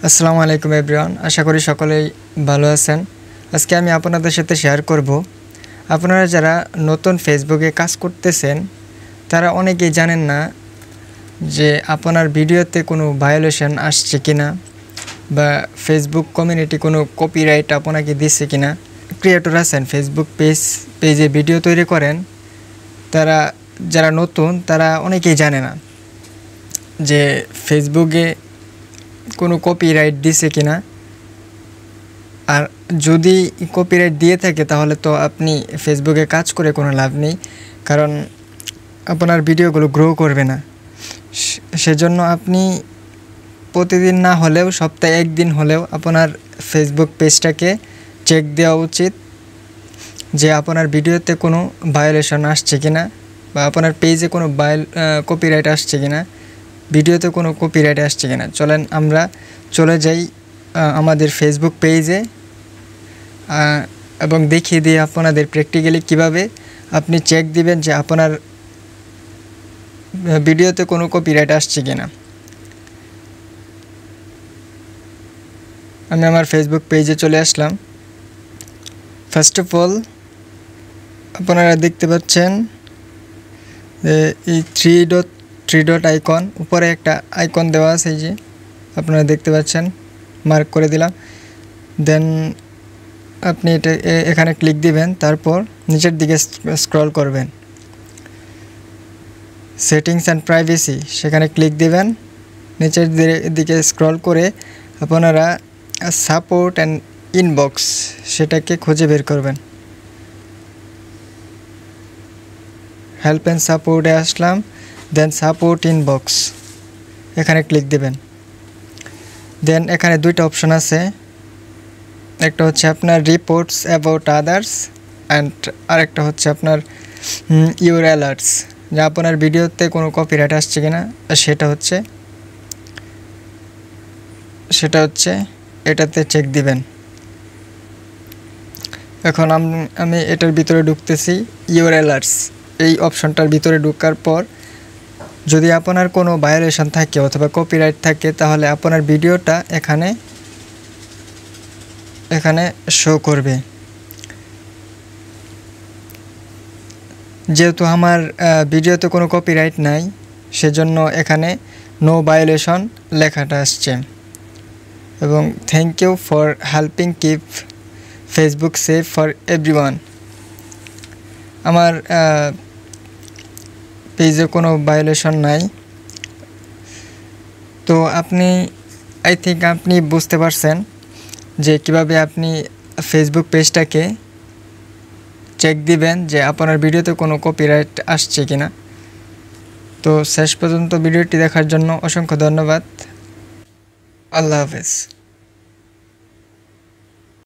আসসালামু আলাইকুম এভরিওয়ান, আশা করি সকলেই ভালো আছেন। আজকে আমি আপনাদের সাথে শেয়ার করব, আপনারা যারা নতুন ফেসবুকে কাজ করতেছেন তারা অনেকেই জানেন না যে আপনার ভিডিওতে কোনো ভায়োলেশন আসছে কিনা বা ফেসবুক কমিউনিটি কোনো কপিরাইট আপনাকে দিচ্ছে কিনা। ক্রিয়েটর আছেন ফেসবুক পেজে ভিডিও তৈরি করেন, তারা যারা নতুন তারা অনেকেই জানে না যে ফেসবুকে কোনো কপিরাইট দিছে কিনা। আর যদি কপিরাইট দিয়ে থাকে তাহলে তো আপনি ফেসবুকে কাজ করে কোনো লাভ নেই, কারণ আপনার ভিডিওগুলো গ্রো করবে না। সেজন্য আপনি প্রতিদিন না হলেও সপ্তাহে একদিন হলেও আপনার ফেসবুক পেজটাকে চেক দেওয়া উচিত যে আপনার ভিডিওতে কোনো ভায়োলেশন আসছে কিনা বা আপনার পেজে কোনো কপিরাইট আসছে কিনা, ভিডিওতে কোনো কপিরাইট আসছে কিনা। চলেন আমরা চলে যাই আমাদের ফেসবুক পেজে এবং দেখিয়ে দিই আপনাদের প্র্যাকটিক্যালি কিভাবে আপনি চেক দিবেন যে আপনার ভিডিওতে কোনো কপিরাইট আসছে কিনা। আমি আমার ফেসবুক পেজে চলে আসলাম। ফার্স্ট অফ অল আপনারা দেখতে পাচ্ছেন এই থ্রি ডট আইকন, উপরে একটা আইকন দেওয়া আছে, এই যে আপনারা দেখতে পাচ্ছেন, মার্ক করে দিলাম। দেন আপনি এখানে ক্লিক দিবেন, তারপর নিচের দিকে স্ক্রল করবেন, সেটিংস অ্যান্ড প্রাইভেসি সেখানে ক্লিক দিবেন। নিচের দিকে স্ক্রল করে আপনারা সাপোর্ট অ্যান্ড ইনবক্স সেটাকে খুঁজে বের করবেন। হেল্প অ্যান্ড সাপোর্টে আসলাম, দেন সাপোর্ট ইনবক্স এখানে ক্লিক দিবেন। দেন এখানে দুইটা অপশন আছে, একটা হচ্ছে আপনার রিপোর্টস অ্যাবাউট আদার্স অ্যান্ড আরেকটা হচ্ছে আপনার ইউর অ্যালার্টস, যা আপনার ভিডিওতে কোনো কপিরাইট আসছে কিনা সেটা হচ্ছে এটাতে চেক দিবেন। এখন আমি এটার ভিতরে ঢুকতেছি, ইউর অ্যালার্টস এই অপশনটার ভিতরে ঢোকার পর যদি আপনার কোনো ভায়োলেশন থাকে অথবা কপিরাইট থাকে তাহলে আপনার ভিডিওটা এখানে শো করবে। যেহেতু আমার ভিডিওতে কোনো কপিরাইট নাই সেজন্য এখানে নো ভায়োলেশন লেখাটা আসছে। এবং thank you for helping keep Facebook safe for everyone. আমার পেজে কোনো ভায়োলেশন নাই। তো আই থিঙ্ক আপনি বুঝতে পারছেন যে কিভাবে আপনি ফেসবুক পেজটাকে চেক দিবেন যে আপনার ভিডিওতে কোনো কপিরাইট আসছে কিনা। তো শেষ পর্যন্ত ভিডিওটি দেখার জন্য অসংখ্য ধন্যবাদ। আল্লাহ হাফেজ।